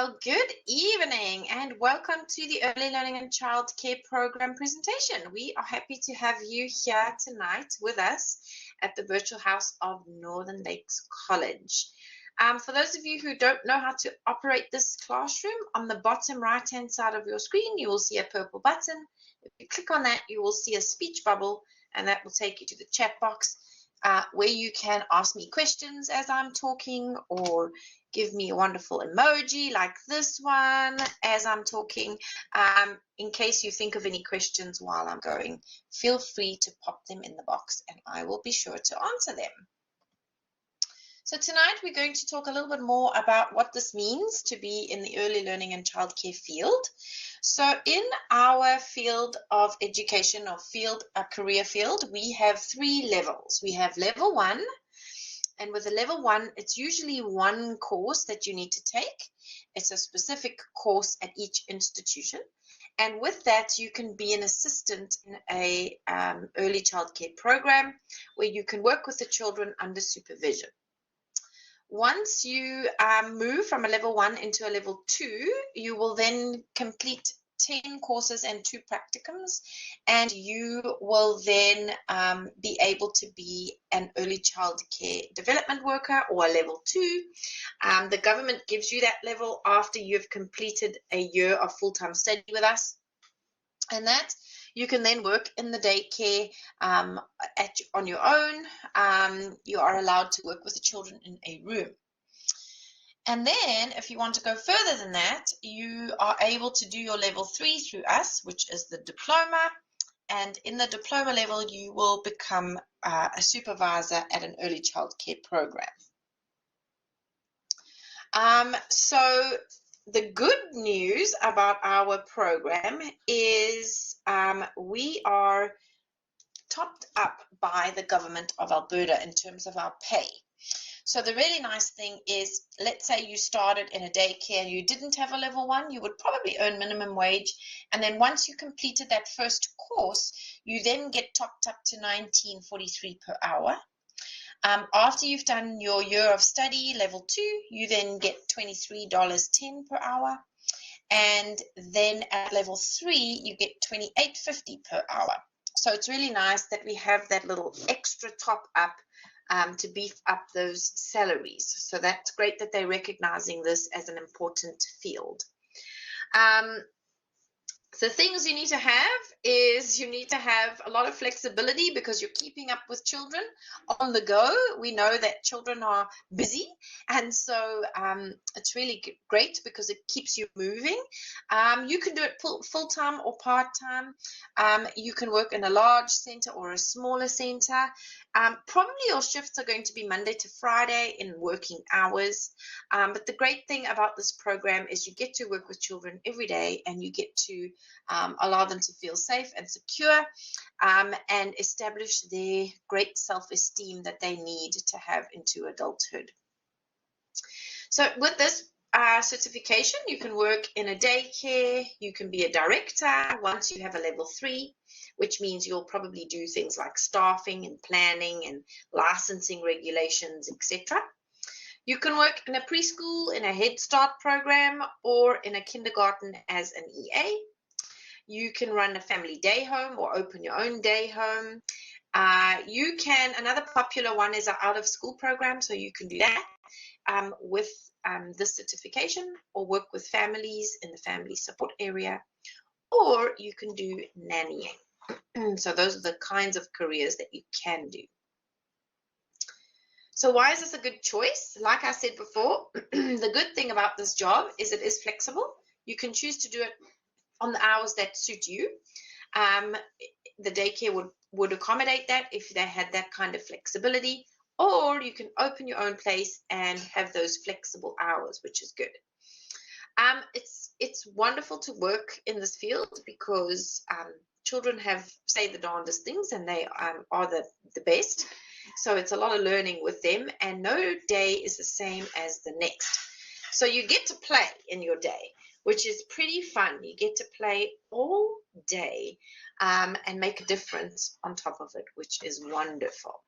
Well, good evening and welcome to the Early Learning and Childcare Program presentation. We are happy to have you here tonight with us at the virtual house of Northern Lakes College. For those of you who don't know how to operate this classroom, on the bottom right-hand side of your screen, you will see a purple button. If you click on that, you will see a speech bubble, and that will take you to the chat box where you can ask me questions as I'm talking, or give me a wonderful emoji like this one as I'm talking. In case you think of any questions while I'm going, feel free to pop them in the box and I will be sure to answer them. So tonight we're going to talk a little bit more about what this means to be in the early learning and childcare field. So in our field of education, or career field, we have 3 levels. We have level 1, and with a level 1, it's usually one course that you need to take. It's a specific course at each institution. And with that, you can be an assistant in a early childcare program where you can work with the children under supervision. Once you move from a level 1 into a level 2, you will then complete 10 courses and 2 practicums, and you will then be able to be an early childcare development worker, or a level 2. The government gives you that level after you've completed a year of full-time study with us, and that you can then work in the daycare on your own. You are allowed to work with the children in a room. And then if you want to go further than that, you are able to do your level 3 through us, which is the diploma. And in the diploma level, you will become a supervisor at an early childcare program. So the good news about our program is we are topped up by the government of Alberta in terms of our pay. So the really nice thing is, let's say you started in a daycare and you didn't have a level 1, you would probably earn minimum wage. And then once you completed that first course, you then get topped up to $19.43 per hour. After you've done your year of study, level 2, you then get $23.10 per hour. And then at level 3, you get $28.50 per hour. So it's really nice that we have that little extra top up to beef up those salaries. So that's great that they're recognizing this as an important field. The things you need to have is you need to have a lot of flexibility because you're keeping up with children on the go. We know that children are busy, and so it's really great because it keeps you moving. You can do it full-time or part-time. You can work in a large center or a smaller center. Probably your shifts are going to be Monday to Friday in working hours. But the great thing about this program is you get to work with children every day, and you get to allow them to feel safe and secure and establish their great self-esteem that they need to have into adulthood. So with this certification, you can work in a daycare, you can be a director once you have a level 3, which means you'll probably do things like staffing and planning and licensing regulations, etc. You can work in a preschool, in a Head Start program, or in a kindergarten as an EA. You can run a family day home or open your own day home. Another popular one is an out of school program, so you can do that with this certification, or work with families in the family support area, or you can do nannying. So those are the kinds of careers that you can do. So why is this a good choice? Like I said before, the good thing about this job is it is flexible. You can choose to do it on the hours that suit you. The daycare would accommodate that if they had that kind of flexibility, or you can open your own place and have those flexible hours, which is good. It's wonderful to work in this field because children say the darndest things, and they are the best. So it's a lot of learning with them, and no day is the same as the next. So you get to play in your day, which is pretty fun. You get to play all day and make a difference on top of it, which is wonderful.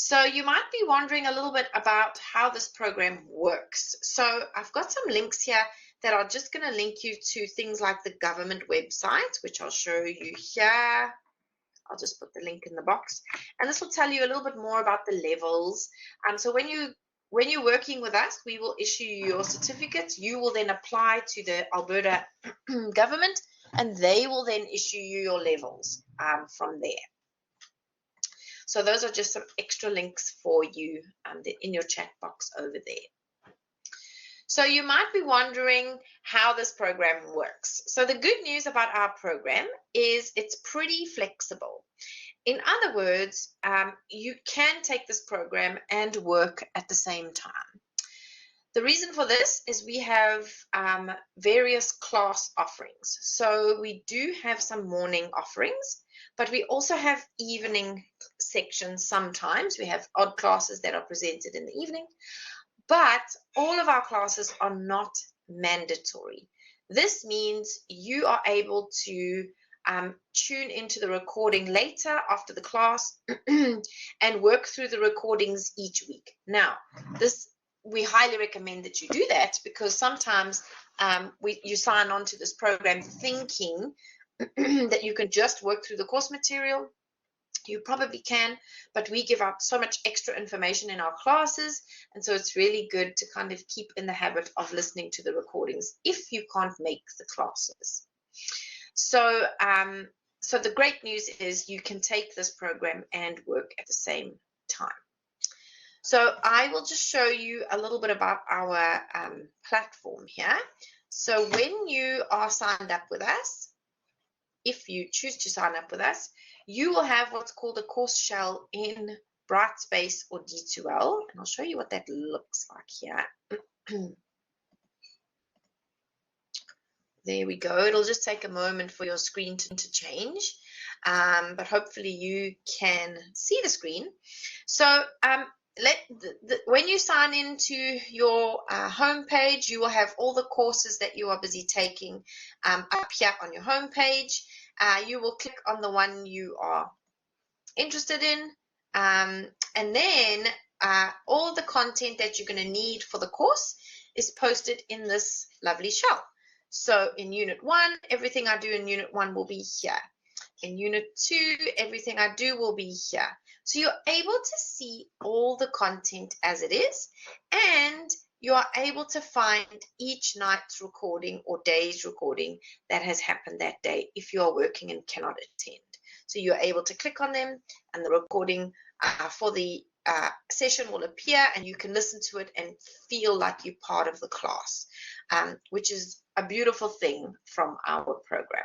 So you might be wondering a little bit about how this program works. So I've got some links here that are just going to link you to things like the government website, which I'll show you here. I'll just put the link in the box. And this will tell you a little bit more about the levels. So when you're working with us, we will issue you your certificate. You will then apply to the Alberta government, and they will then issue you your levels from there. So those are just some extra links for you in your chat box over there. So you might be wondering how this program works. So the good news about our program is it's pretty flexible. In other words, you can take this program and work at the same time. The reason for this is we have various class offerings. So we do have some morning offerings, but we also have evening sections sometimes. We have odd classes that are presented in the evening, but all of our classes are not mandatory. This means you are able to tune into the recording later after the class and work through the recordings each week. Now, we highly recommend that you do that because sometimes you sign on to this program thinking that you can just work through the course material. You probably can, but we give out so much extra information in our classes, and so it's really good to kind of keep in the habit of listening to the recordings if you can't make the classes. So, so the great news is you can take this program and work at the same time. So I will just show you a little bit about our platform here. So when you are signed up with us, if you choose to sign up with us, you will have what's called a course shell in Brightspace or D2L, and I'll show you what that looks like here. There we go. It'll just take a moment for your screen to change, but hopefully you can see the screen. So when you sign into your home page, you will have all the courses that you are busy taking up here on your home page. You will click on the one you are interested in, and then all the content that you're going to need for the course is posted in this lovely shell. So in Unit 1, everything I do in Unit 1 will be here. In Unit 2, everything I do will be here. So you're able to see all the content as it is, and you are able to find each night's recording or day's recording that has happened that day if you are working and cannot attend. So you're able to click on them, and the recording for the session will appear, and you can listen to it and feel like you're part of the class, which is a beautiful thing from our program.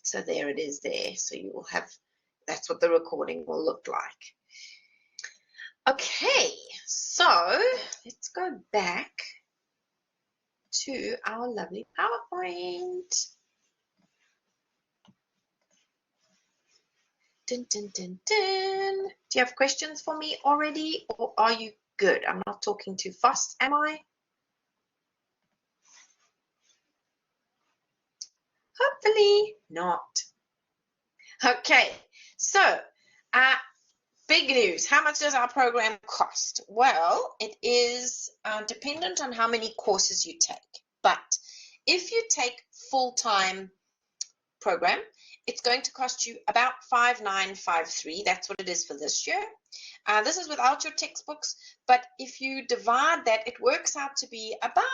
So there it is there. So you will have, that's what the recording will look like. Okay, so let's go back to our lovely PowerPoint. Dun, dun, dun, dun. Do you have questions for me already, or are you good? I'm not talking too fast, am I? Hopefully not. Okay, so big news. How much does our program cost? Well, it is dependent on how many courses you take. But if you take full-time program, it's going to cost you about $5,953. That's what it is for this year. This is without your textbooks, but if you divide that, it works out to be about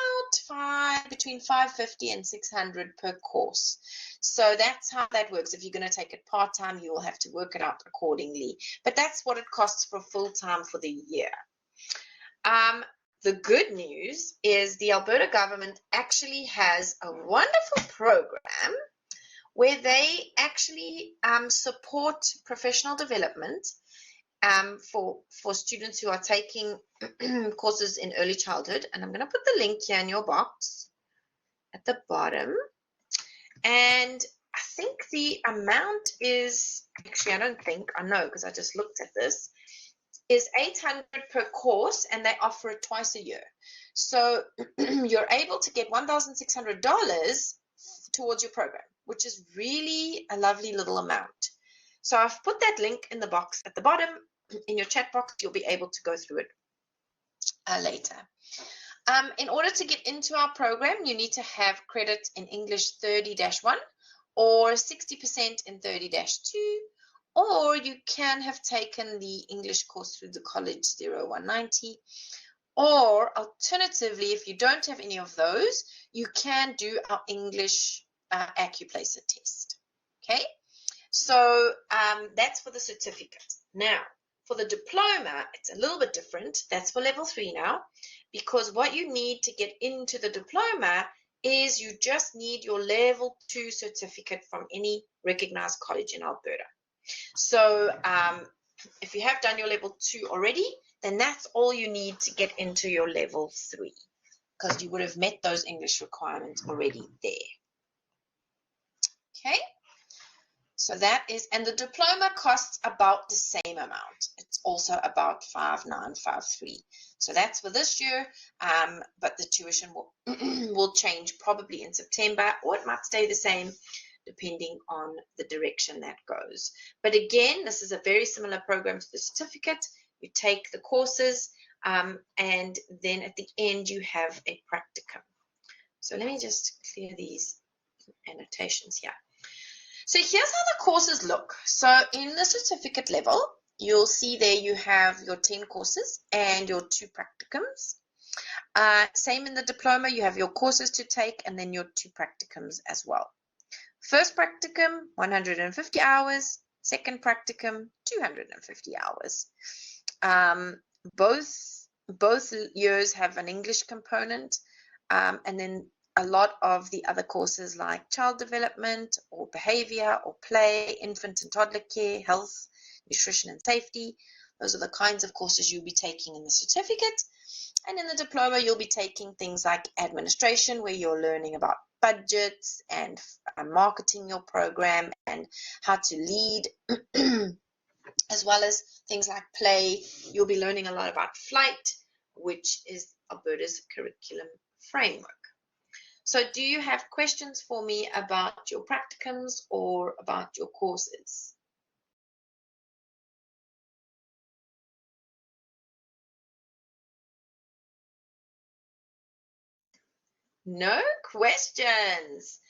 between $550 and $600 per course. So that's how that works. If you're going to take it part-time, you will have to work it out accordingly. But that's what it costs for full-time for the year. The good news is the Alberta government actually has a wonderful program where they actually support professional development for students who are taking courses in early childhood. And I'm going to put the link here in your box at the bottom. And I think the amount is, actually I don't think, I know because I just looked at this, is $800 per course, and they offer it twice a year. So you're able to get $1,600 towards your program, which is really a lovely little amount. So I've put that link in the box at the bottom. in your chat box. You'll be able to go through it later. In order to get into our program, you need to have credit in English 30-1 or 60% in 30-2, or you can have taken the English course through the College 0190, or alternatively, if you don't have any of those, you can do our English Accuplacer test. Okay, so that's for the certificate. Now, for the diploma, it's a little bit different. That's for level 3 now, because what you need to get into the diploma is you just need your level 2 certificate from any recognized college in Alberta. So if you have done your level 2 already, then that's all you need to get into your level 3, because you would have met those English requirements already there. Okay, so that is, and the diploma costs about the same amount. It's also about 5,953. So that's for this year, but the tuition will will change probably in September, or it might stay the same depending on the direction that goes. But again, this is a very similar program to the certificate. You take the courses, and then at the end you have a practicum. So let me just clear these annotations here. So here's how the courses look. So in the certificate level, you'll see there you have your 10 courses and your 2 practicums. Same in the diploma, you have your courses to take and then your 2 practicums as well. First practicum, 150 hours. Second practicum, 250 hours. Both years have an English component, and then a lot of the other courses like child development or behavior or play, infant and toddler care, health, nutrition and safety. Those are the kinds of courses you'll be taking in the certificate. And in the diploma, you'll be taking things like administration, where you're learning about budgets and marketing your program and how to lead, as well as things like play. You'll be learning a lot about flight, which is Alberta's curriculum framework. So do you have questions for me about your practicums or about your courses? No questions.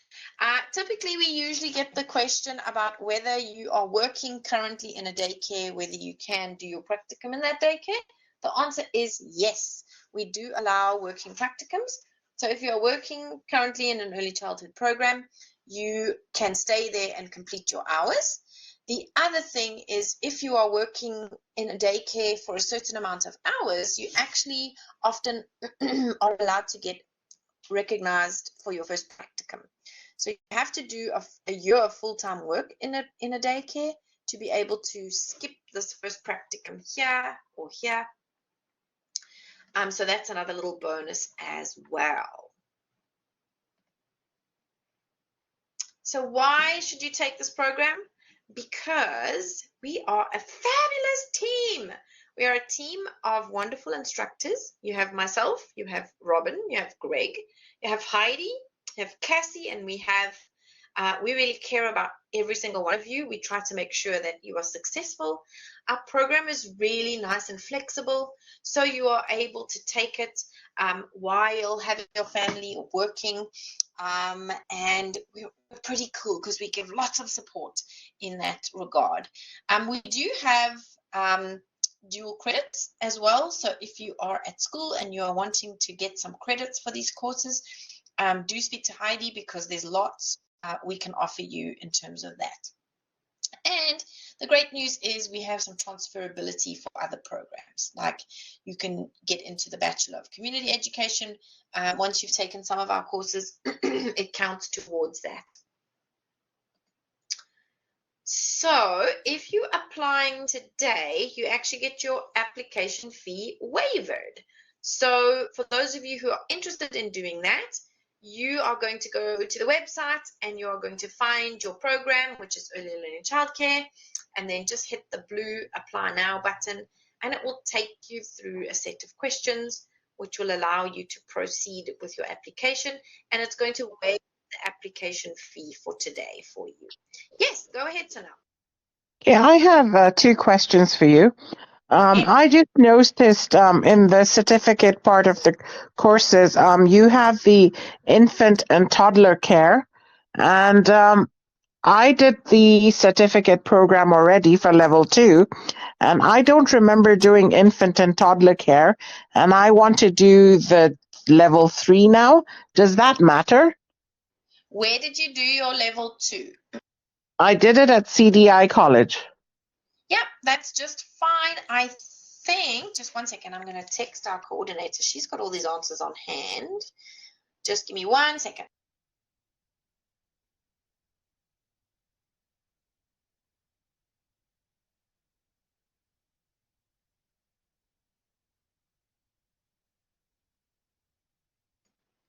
Typically, we usually get the question about whether you are working currently in a daycare, whether you can do your practicum in that daycare. The answer is yes. We do allow working practicums. So if you're working currently in an early childhood program, you can stay there and complete your hours. The other thing is, if you are working in a daycare for a certain amount of hours, you actually often are allowed to get recognized for your first practicum. So you have to do a year of full-time work in a daycare to be able to skip this first practicum here or here. So that's another little bonus as well. So why should you take this program? Because we are a fabulous team. We are a team of wonderful instructors. You have myself, you have Robin, you have Greg, you have Heidi, you have Cassie, and we really care about every single one of you. We try to make sure that you are successful. Our program is really nice and flexible, so you are able to take it while having your family or working, and we're pretty cool because we give lots of support in that regard. We do have dual credits as well, so if you are at school and you are wanting to get some credits for these courses, do speak to Heidi, because there's lots we can offer you in terms of that. And the great news is we have some transferability for other programs, like you can get into the Bachelor of Community Education. Once you've taken some of our courses, it counts towards that. So if you're applying today, you actually get your application fee waived. So for those of you who are interested in doing that, you are going to go to the website and you are going to find your program, which is Early Learning Childcare, and then just hit the blue Apply Now button, and it will take you through a set of questions which will allow you to proceed with your application, and it's going to waive the application fee for today for you. Yes, go ahead, Sonal. Yeah, I have 2 questions for you. I just noticed in the certificate part of the courses, you have the infant and toddler care, and I did the certificate program already for level 2, and I don't remember doing infant and toddler care, and I want to do the level 3 now. Does that matter? Where did you do your level 2? I did it at CDI College. Yeah, that's just fine. I think, just one second, I'm going to text our coordinator. She's got all these answers on hand. Just give me 1 second.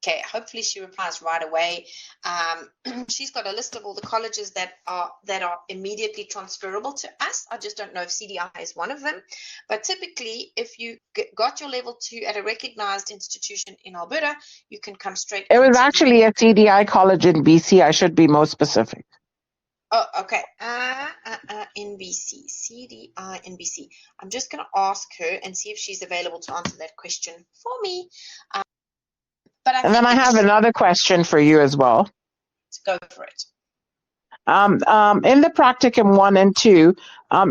Okay, hopefully she replies right away. She's got a list of all the colleges that are immediately transferable to us. I just don't know if CDI is one of them. But typically, if you got your level 2 at a recognized institution in Alberta, you can come straight It was into actually a CDI College in BC. I should be more specific. Oh, okay. In BC, CDI in BC. I'm just going to ask her and see if she's available to answer that question for me. But I And then think I have another question for you as well. Go for it. In the practicum 1 and 2,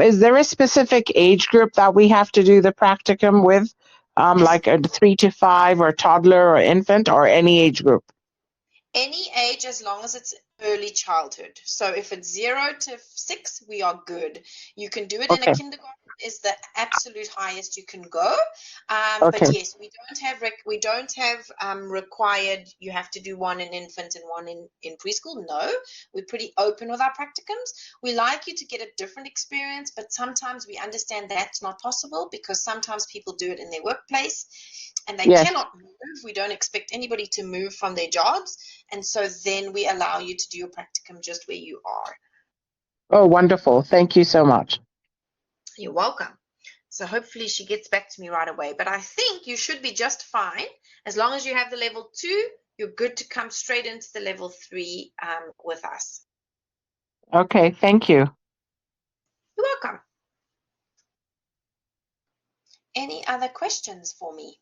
is there a specific age group that we have to do the practicum with, like a 3 to 5 or toddler or infant, or any age group? Any age as long as it's early childhood. So if it's 0 to 6, we are good. You can do it in a kindergarten is the absolute highest you can go. But yes, we don't have required you have to do one in infant and one in preschool. No, we're pretty open with our practicums. We like you to get a different experience, but sometimes we understand that's not possible because sometimes people do it in their workplace and they cannot move. We don't expect anybody to move from their jobs. And so then we allow you to do your practicum just where you are. Oh, wonderful. Thank you so much. You're welcome. So hopefully she gets back to me right away. But I think you should be just fine. As long as you have the level 2, you're good to come straight into the level 3 with us. Okay, thank you. You're welcome. Any other questions for me?